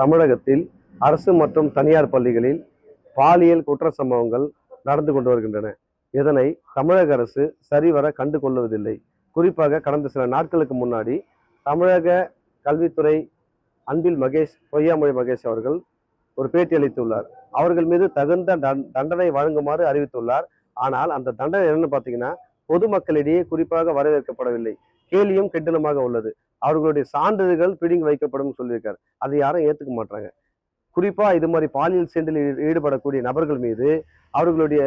தமிழகத்தில் அரசு மற்றும் தனியார் பள்ளிகளில் பாலியல் குற்ற சம்பவங்கள் நடந்து கொண்டு வருகின்றன. இதனை தமிழக அரசு சரிவர கண்டு கொள்வதில்லை. குறிப்பாக கடந்த சில நாட்களுக்கு முன்னாடி தமிழக கல்வித்துறை அன்பில் மகேஷ் பொய்யாமொழி மகேஷ் அவர்கள் ஒரு பேட்டி அளித்துள்ளார். அவர்கள் மீது தகுந்த தண்டனை வழங்குமாறு அறிவித்துள்ளார். ஆனால் அந்த தண்டனை என்னன்னு பார்த்தீங்கன்னா பொதுமக்களிடையே குறிப்பாக வரவேற்கப்படவில்லை. கேலியும் கிண்டலுமாக உள்ளது. அவர்களுடைய சான்றிதழ்கள் பிடுங்கி வைக்கப்படும் சொல்லியிருக்காரு. அதை யாரும் ஏற்றுக்க மாட்டாங்க. குறிப்பா இது மாதிரி பாலியல் சீண்டலில் ஈடுபடக்கூடிய நபர்கள் மீது அவர்களுடைய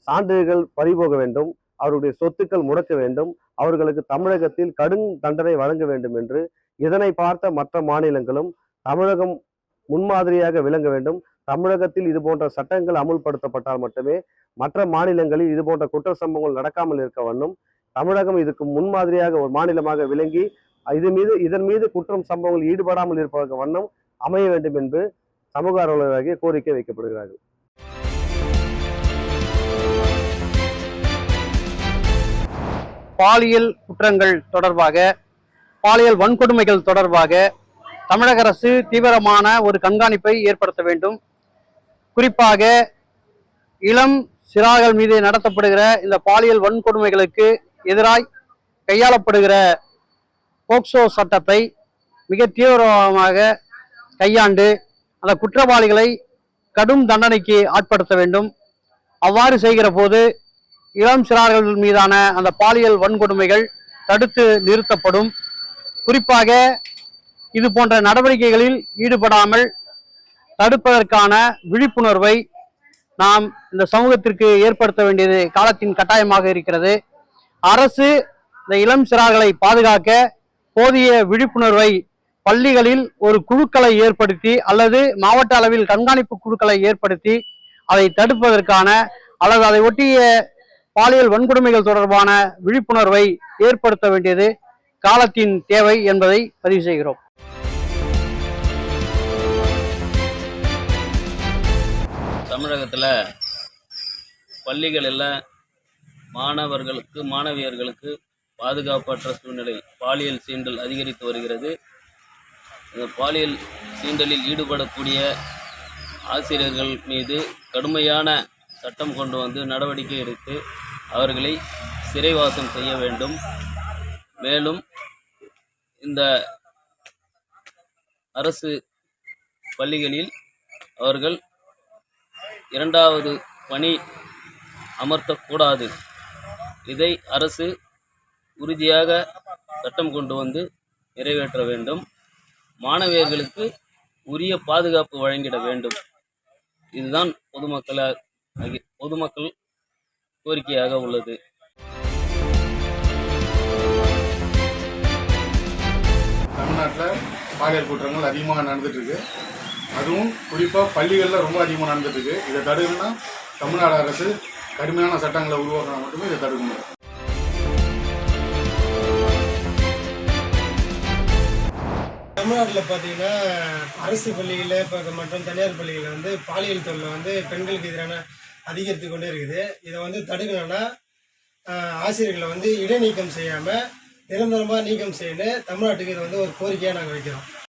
சான்றிதழ்கள் பறிபோக வேண்டும், அவருடைய சொத்துக்கள் முடக்க வேண்டும், அவர்களுக்கு தமிழகத்தில் கடும் தண்டனை வழங்க வேண்டும் என்று இதனை பார்த்த மற்ற மாநிலங்களும் தமிழகம் முன்மாதிரியாக விளங்க வேண்டும். தமிழகத்தில் இது போன்ற சட்டங்கள் அமுல்படுத்தப்பட்டால் மட்டுமே மற்ற மாநிலங்களில் இது போன்ற குற்ற சம்பவங்கள் நடக்காமல் இருக்க வண்ணம் தமிழகம் இதுக்கு முன்மாதிரியாக ஒரு மாநிலமாக விளங்கி இதன் மீது குற்றம் சம்பவங்கள் ஈடுபடாமல் இருப்பதற்கு வண்ணம் அமைய வேண்டும் என்று சமூக ஆர்வலராகிய கோரிக்கை வைக்கப்படுகிறார்கள். பாலியல் குற்றங்கள் தொடர்பாக, பாலியல் வன்கொடுமைகள் தொடர்பாக தமிழக அரசு தீவிரமான ஒரு கண்காணிப்பை ஏற்படுத்த வேண்டும். குறிப்பாக இளம் சிறார்கள் மீது நடத்தப்படுகிற இந்த பாலியல் வன்கொடுமைகளுக்கு எதிராய் கையாளப்படுகிற போக்சோ சட்டத்தை மிக தீவிரமாக கையாண்டு அந்த குற்றவாளிகளை கடும் தண்டனைக்கு ஆட்படுத்த வேண்டும். அவ்வாறு செய்கிற போது இளம் சிறார்கள் மீதான அந்த பாலியல் வன்கொடுமைகள் தடுத்து நிறுத்தப்படும். குறிப்பாக இது போன்ற நடவடிக்கைகளில் ஈடுபடாமல் தடுப்பதற்கான விழிப்புணர்வை நாம் இந்த சமூகத்திற்கு ஏற்படுத்த வேண்டியது காலத்தின் கட்டாயமாக இருக்கிறது. அரசு இந்த இளம் சிறார்களை பாதுகாக்க போதிய விழிப்புணர்வை பள்ளிகளில் ஒரு குழுக்களை ஏற்படுத்தி அல்லது மாவட்ட அளவில் கண்காணிப்பு குழுக்களை ஏற்படுத்தி அதை தடுப்பதற்கான அல்லது அதை ஒட்டிய பாலியல் வன்கொடுமைகள் தொடர்பான விழிப்புணர்வை ஏற்படுத்த வேண்டியது காலத்தின் தேவை என்பதை பதிவு செய்கிறோம். தமிழகத்தில் பள்ளிகளில் மாணவர்களுக்கு மாணவியர்களுக்கு பாதுகாப்பற்ற சூழ்நிலை, பாலியல் சீண்டல் அதிகரித்து வருகிறது. இந்த பாலியல் சீண்டலில் ஈடுபடக்கூடிய ஆசிரியர்கள் மீது கடுமையான சட்டம் கொண்டு வந்து நடவடிக்கை எடுத்து அவர்களை சிறைவாசம் செய்ய வேண்டும். மேலும் இந்த அரசு பள்ளிகளில் அவர்கள் இரண்டாவது பணி அமர்த்தக்கூடாது. இதை அரசு உறுதியாக சட்டம் கொண்டு வந்து நிறைவேற்ற வேண்டும். மாணவியர்களுக்கு உரிய பாதுகாப்பு வழங்கிட வேண்டும். இதுதான் பொதுமக்கள் கோரிக்கையாக உள்ளது. தமிழ்நாட்டில் பாலியல் குற்றங்கள் அதிகமாக நடந்துட்டு இருக்கு. அதுவும் குறிப்பாக பள்ளிகளில் ரொம்ப அதிகமாக நடந்துட்டு இருக்கு. இதை தடுக்கணும்னா தமிழ்நாடு அரசு கடுமையான சட்டங்களை உருவாக்கினா மட்டுமே இதை தடுக்க முடியும். தமிழ்நாட்டில் பார்த்தீங்கன்னா அரசு பள்ளிகளில் இப்போ மற்றும் தனியார் பள்ளிகளில் வந்து பாலியல் தொல்லை பெண்களுக்கு எதிரான அதிகரித்து கொண்டே இருக்குது. இதை தடுக்கணும்னா ஆசிரியர்களை இடைநீக்கம் செய்யாமல் நிரந்தரமாக நீக்கம் செய்யணும். தமிழ்நாட்டுக்கு இதை ஒரு கோரிக்கையாக நாங்கள் வைக்கிறோம்.